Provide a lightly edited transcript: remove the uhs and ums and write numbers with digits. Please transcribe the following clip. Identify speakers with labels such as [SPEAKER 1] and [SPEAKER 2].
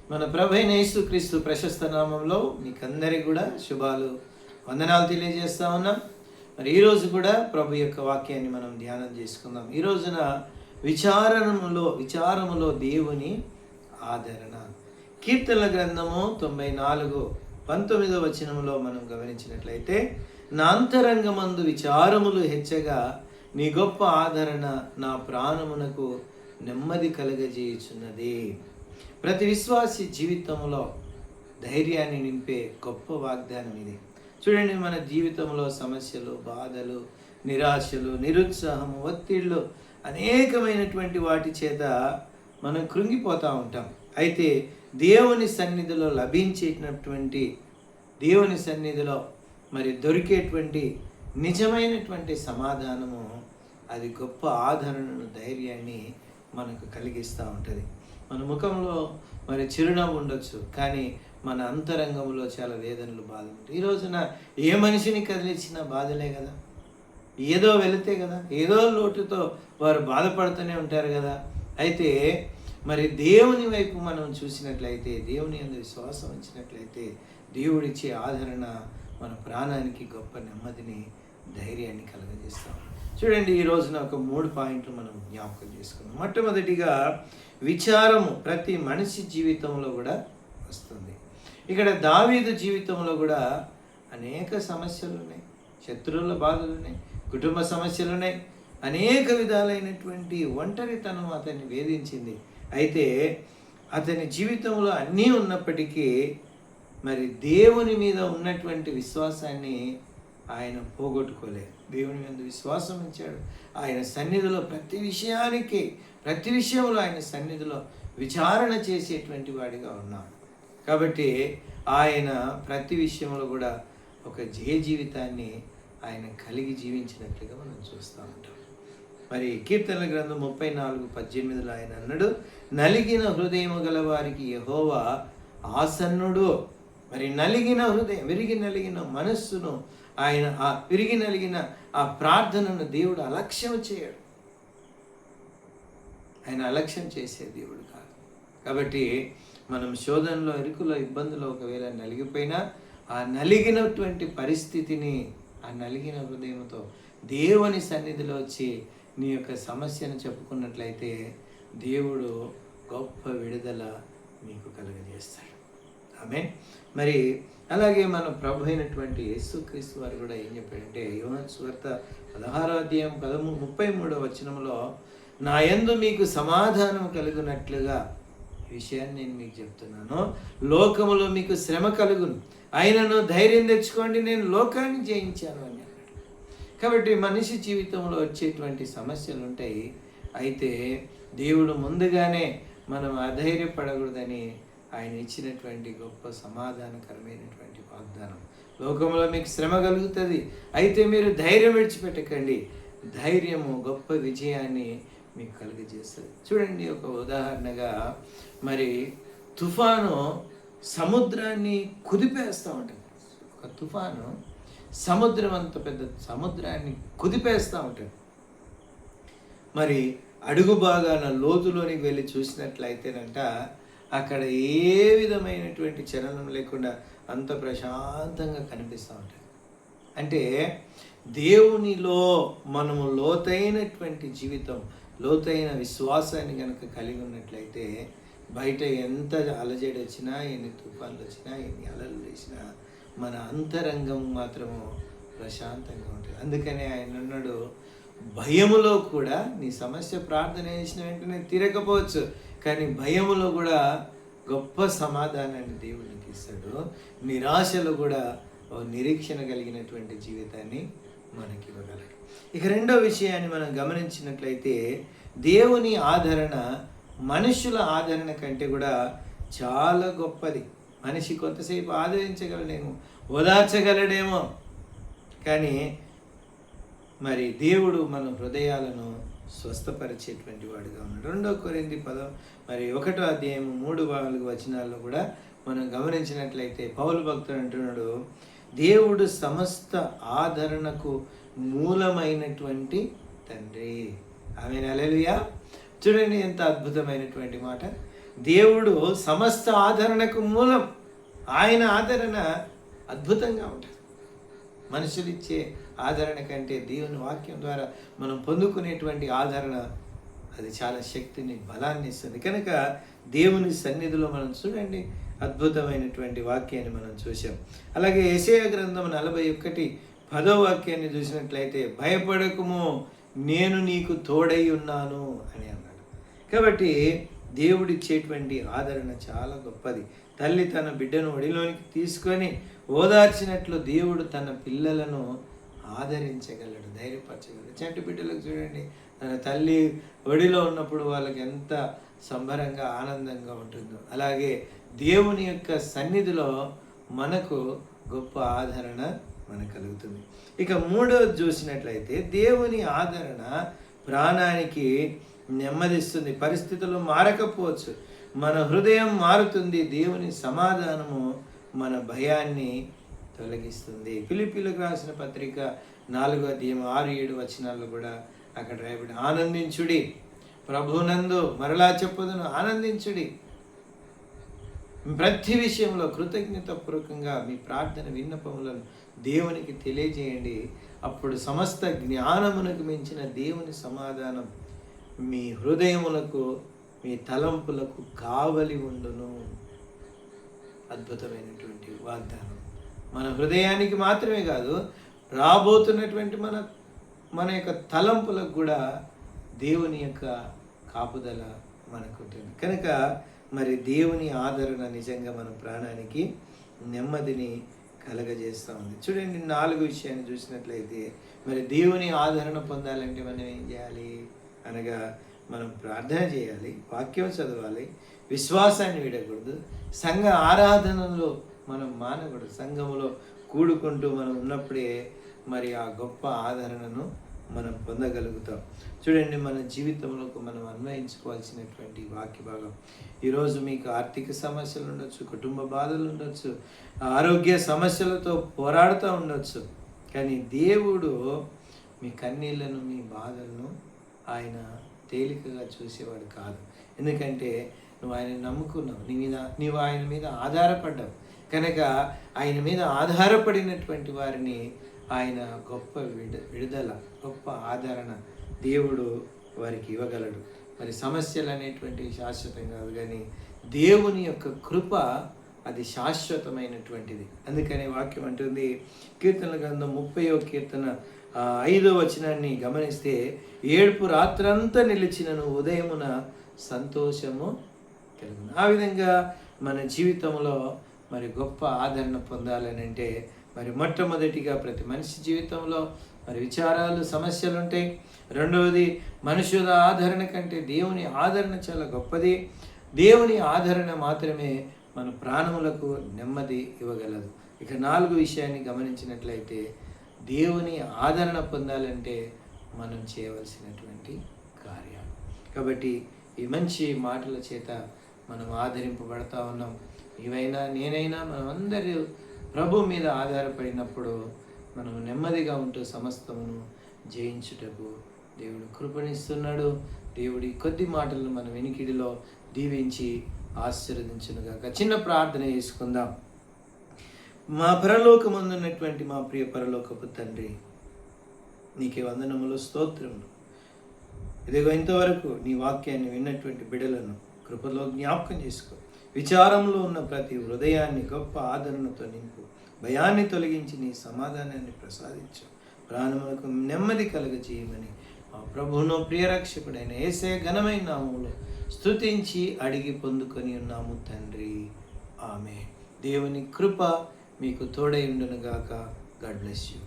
[SPEAKER 1] మన ప్రభు అయిన యేసుక్రీస్తు ప్రశస్త నామంలో మీకందరికి కూడా శుభాలు వందనాలు తెలియజేస్తా ఉన్నాం. మరి ఈరోజు కూడా ప్రభు యొక్క వాక్యాన్ని మనం ధ్యానం చేసుకుందాం. ఈ రోజున విచారములో దేవుని ఆదరణ. కీర్తనల గ్రంథము 94:19 వచనములో మనం గమనించినట్లయితే, నా అంతరంగమందు విచారములు హెచ్చగా నీ గొప్ప ఆదరణ నా ప్రాణమునకు నెమ్మది కలుగజేయుచున్నది. ప్రతి విశ్వాసి జీవితంలో ధైర్యాన్ని నింపే గొప్ప వాగ్దానం ఇది. చూడండి, మన జీవితంలో సమస్యలు, బాధలు, నిరాశలు, నిరుత్సాహము, ఒత్తిళ్ళు, అనేకమైనటువంటి వాటి చేత మనం కృంగిపోతూ ఉంటాం. అయితే దేవుని సన్నిధిలో దేవుని సన్నిధిలో దొరికేటువంటి నిజమైనటువంటి సమాధానము, అది గొప్ప ఆదరణను, ధైర్యాన్ని మనకు కలిగిస్తూ ఉంటుంది. మన ముఖంలో చిరునవ్వు ఉండొచ్చు, కానీ మన అంతరంగంలో చాలా వేదనలు, బాధలు ఉంటాయి. ఈ రోజున ఏ మనిషిని కదిలించినా బాధలే కదా. ఏదో వెళితే కదా, ఏదో లోటుతో వారు బాధపడుతూనే ఉంటారు కదా. అయితే దేవుని వైపు మనం చూసినట్లయితే, దేవుని యందు విశ్వాసం ఉంచినట్లయితే, దేవుడిచ్చే ఆదరణ మన ప్రాణానికి గొప్ప నెమ్మదిని, ధైర్యాన్ని కలుగజేస్తాం. చూడండి, ఈ రోజున ఒక 3 పాయింట్లు మనం జ్ఞాపకం చేసుకున్నాం. మొట్టమొదటిగా, విచారము ప్రతి మనిషి జీవితంలో కూడా వస్తుంది. ఇక్కడ దావీదు జీవితంలో కూడా అనేక సమస్యలు ఉన్నాయి, శత్రువుల బాధలు ఉన్నాయి, కుటుంబ సమస్యలు ఉన్నాయి, అనేక విధాలైనటువంటి ఒంటరితనం అతన్ని వేధించింది. అయితే అతని జీవితంలో అన్నీ ఉన్నప్పటికీ దేవుని మీద ఉన్నటువంటి విశ్వాసాన్ని ఆయన పోగొట్టుకోలేదు. దేవుని మీద విశ్వాసం ఉంచాడు. ఆయన సన్నిధిలో ప్రతి విషయంలో ఆయన సన్నిధిలో విచారణ చేసేటువంటి వాడిగా ఉన్నాడు. కాబట్టి ఆయన ప్రతి విషయంలో కూడా ఒక జయ జీవితాన్ని ఆయన కలిగి జీవించినట్లుగా మనం చూస్తూ ఉంటాం. కీర్తనల గ్రంథం 34:18 ఆయన అన్నాడు, నలిగిన హృదయము గల వారికి యెహోవా ఆసన్నుడు. నలిగిన హృదయం, విరిగి నలిగిన మనస్సును ఆయన, విరిగి నలిగిన ఆ ప్రార్థనను దేవుడు అలక్ష్యం చేయడు. ఆయన అలక్ష్యం చేసే దేవుడు కాదు. కాబట్టి మనం శోధనలో, ఇరుకులో, ఇబ్బందులో ఒకవేళ నలిగిపోయినా, ఆ నలిగినటువంటి పరిస్థితిని, ఆ నలిగిన హృదయంతో దేవుని సన్నిధిలో వచ్చి నీ యొక్క సమస్యను చెప్పుకున్నట్లయితే, దేవుడు గొప్ప విడుదల మీకు కలుగజేస్తాడు. ఆమేన్. అలాగే మన ప్రభు అయినటువంటి యేసుక్రీస్తు వారు కూడా ఏం చెప్పాడంటే, యోహాను సువార్త 16:33 వచనంలో, నా యందు మీకు సమాధానం కలుగునట్లుగా ఈ విషయాన్ని నేను మీకు చెప్తున్నాను. లోకములో మీకు శ్రమ కలుగును, ఆయనను ధైర్యం తెచ్చుకోండి, నేను లోకాన్ని జయించాను అని అన్నాడు. కాబట్టి మనిషి జీవితంలో వచ్చేటువంటి సమస్యలు ఉంటాయి. అయితే దేవుడు ముందుగానే మనం అధైర్యపడకూడదని ఆయన ఇచ్చినటువంటి గొప్ప సమాధానకరమైనటువంటి వాగ్దానం. లోకంలో మీకు శ్రమ కలుగుతుంది, అయితే మీరు ధైర్యం విడిచిపెట్టకండి. ధైర్యము గొప్ప విజయాన్ని మీకు కలుగజేస్తుంది. చూడండి, ఒక ఉదాహరణగా తుఫాను సముద్రాన్ని కుదిపేస్తూ ఉంటుంది. ఒక తుఫాను సముద్రం, అంత పెద్ద సముద్రాన్ని కుదిపేస్తూ ఉంటుంది. అడుగు భాగాన లోతులోనికి వెళ్ళి చూసినట్లయితేనంట, అక్కడ ఏ విధమైనటువంటి చలనం లేకుండా అంత ప్రశాంతంగా కనిపిస్తూ ఉంటుంది. అంటే దేవునిలో మనము లోతైనటువంటి జీవితం, లోతైన విశ్వాసాన్ని కనుక కలిగి ఉన్నట్లయితే, బయట ఎంత అలజడి వచ్చినా, ఎన్ని తుఫాన్లు వచ్చినా, ఎన్ని అలలు వేసినా, మన అంతరంగం మాత్రము ప్రశాంతంగా ఉంటుంది. అందుకనే ఆయన అన్నాడు, భయములో కూడా, నీ సమస్య ప్రార్థన చేసిన వెంటనే తీరకపోవచ్చు, కానీ భయములో కూడా గొప్ప సమాధానాన్ని దేవునికి ఇస్తాడు. నిరాశలో కూడా నిరీక్షణ కలిగినటువంటి జీవితాన్ని మనకి ఇవ్వగలడు. ఇక రెండో విషయాన్ని మనం గమనించినట్లయితే, దేవుని ఆదరణ మనుషుల ఆదరణ కంటే కూడా చాలా గొప్పది. మనిషి కొంతసేపు ఆదరించగలడేమో, ఓదార్చగలడేమో, కానీ దేవుడు మన హృదయాలను స్వస్థపరిచేటువంటి వాడుగా ఉన్నాడు. 2 కొరింథీ 1:3-4 వచనాల్లో కూడా మనం గమనించినట్లయితే పౌలు భక్తుడు అంటున్నాడు, దేవుడు సమస్త ఆదరణకు మూలమైనటువంటి తండ్రి. ఆమేన్. హల్లెలూయా. చూడండి, ఎంత అద్భుతమైనటువంటి మాట. దేవుడు సమస్త ఆదరణకు మూలం. ఆయన ఆదరణ అద్భుతంగా ఉంటుంది. మనుషులిచ్చే ఆదరణ కంటే దేవుని వాక్యం ద్వారా మనం పొందుకునేటువంటి ఆదరణ అది చాలా శక్తిని, బలాన్ని ఇస్తుంది. కనుక దేవుని సన్నిధిలో మనం చూడండి, అద్భుతమైనటువంటి వాక్యాన్ని మనం చూసాం. అలాగే యెషయా గ్రంథం 41:10 వాక్యాన్ని చూసినట్లయితే, భయపడకుము, నేను నీకు తోడై ఉన్నాను అని అన్నాడు. కాబట్టి దేవుడిచ్చేటువంటి ఆదరణ చాలా గొప్పది. తల్లి తన బిడ్డను ఒడిలోనికి తీసుకొని ఓదార్చినట్లు దేవుడు తన పిల్లలను ఆదరించగలడు, ధైర్యపరచగలడు. చంటి బిడ్డలకు చూడండి, తన తల్లి ఒడిలో ఉన్నప్పుడు వాళ్ళకి ఎంత సంబరంగా, ఆనందంగా ఉంటుందో, అలాగే దేవుని యొక్క సన్నిధిలో మనకు గొప్ప ఆదరణ మనకు కలుగుతుంది. ఇక మూడవది చూసినట్లయితే, దేవుని ఆదరణ ప్రాణానికి నెమ్మదిస్తుంది. పరిస్థితులు మారకపోవచ్చు, మన హృదయం మారుతుంది. దేవుని సమాధానము మన భయాన్ని తొలగిస్తుంది. ఫిలిప్పీలకు రాసిన పత్రిక 4:6-7 కూడా అక్కడ రాయబడి, ఆనందించుడి, ప్రభునందు మరలా చెప్పుదును, ఆనందించుడి. ప్రతి విషయంలో కృతజ్ఞతాపూర్వకంగా మీ ప్రార్థన విన్నపములను దేవునికి తెలియజేయండి. అప్పుడు సమస్త జ్ఞానమునకు మించిన దేవుని సమాధానం మీ హృదయములకు, మీ తలంపులకు కావలి ఉండును. అద్భుతమైనటువంటి వాగ్దానం. మన హృదయానికి మాత్రమే కాదు, రాబోతున్నటువంటి మన యొక్క తలంపులకు కూడా దేవుని యొక్క కాపుదల మనకు ఉంటుంది. కనుక మరి దేవుని ఆదరణ నిజంగా మన ప్రాణానికి నెమ్మదిని కలగజేస్తూ ఉంది. చూడండి, 4 విషయాన్ని చూసినట్లయితే, మరి దేవుని ఆదరణ పొందాలంటే మనం ఏం చేయాలి అనగా, మనం ప్రార్థన చేయాలి, వాక్యం చదవాలి, విశ్వాసాన్ని వీడకూడదు, సంఘ ఆరాధనలో మనం మానకూడదు. సంఘంలో కూడుకుంటూ మనం ఉన్నప్పుడే మరి ఆ గొప్ప ఆదరణను మనం పొందగలుగుతాం. చూడండి, మన జీవితంలోకి మనం అన్వయించుకోవాల్సినటువంటి వాక్య భాగం. ఈరోజు మీకు ఆర్థిక సమస్యలు ఉండొచ్చు, కుటుంబ బాధలు ఉండొచ్చు, ఆరోగ్య సమస్యలతో పోరాడుతూ ఉండొచ్చు. కానీ దేవుడు మీ కన్నీళ్లను, మీ బాధలను ఆయన తేలికగా చూసేవాడు కాదు. ఎందుకంటే నువ్వు ఆయన నమ్ముకున్నావు, నీవు ఆయన మీద ఆధారపడ్డావు. కనుక ఆయన మీద ఆధారపడినటువంటి వారిని ఆయన గొప్ప విడుదల, గొప్ప ఆదరణ దేవుడు వారికి ఇవ్వగలడు. మరి సమస్యలు అనేటువంటివి శాశ్వతం కాదు, కానీ దేవుని యొక్క కృప అది శాశ్వతమైనటువంటిది. అందుకని వాక్యం అంటుంది, కీర్తనల గ్రంథం 30వ కీర్తన 5వ వచనాన్ని గమనిస్తే, ఏడుపు రాత్రంతా నిలిచినను ఉదయమున సంతోషము కలుగును. ఆ విధంగా మన జీవితంలో మరి గొప్ప ఆదరణ పొందాలని అంటే, మరి మొట్టమొదటిగా ప్రతి మనిషి జీవితంలో మరి విచారాలు, సమస్యలు ఉంటాయి. రెండవది, మనుషుల ఆదరణ కంటే దేవుని ఆదరణ చాలా గొప్పది. దేవుని ఆదరణ మాత్రమే మన ప్రాణములకు నెమ్మది ఇవ్వగలదు. ఇక 4 విషయాన్ని గమనించినట్లయితే, దేవుని ఆదరణ పొందాలంటే మనం చేయవలసినటువంటి కార్యాలు. కాబట్టి ఈ మంచి మాటల చేత మనం ఆదరింపబడతా ఉన్నాం. నీవైనా, నేనైనా, మనం అందరూ ప్రభు మీద ఆధారపడినప్పుడు మనం నెమ్మదిగా ఉంటూ సమస్తమును జయించుటకు దేవుడు కృపణిస్తున్నాడు. దేవుడి కొద్ది మాటలను మన వెనికిడిలో దీవించి ఆశీర్వదించునుగాక. చిన్న ప్రార్థన చేసుకుందాం. మా పరలోకమందున్నటువంటి మా ప్రియ పరలోకపు తండ్రి, నీకే వందనములు, స్తోత్రములు. ఇదిగో ఇంతవరకు నీ వాక్యాన్ని విన్నటువంటి బిడ్డలను కృపలో జ్ఞాపకం చేసుకో. విచారంలో ఉన్న ప్రతి హృదయాన్ని గొప్ప ఆదరణతో నింపు. భయాన్ని తొలగించి నీ సమాధానాన్ని ప్రసాదించు. ప్రాణములకు నెమ్మది కలుగజేయమని మా ప్రభువును ప్రియరక్షకుడైన యేసయ్య ఘనమైన నామములో స్తుతించి అడిగి పొందుకొని ఉన్నాము తండ్రి. ఆమేన్. దేవుని కృప మీకు తోడై ఉండునుగాక. God bless you.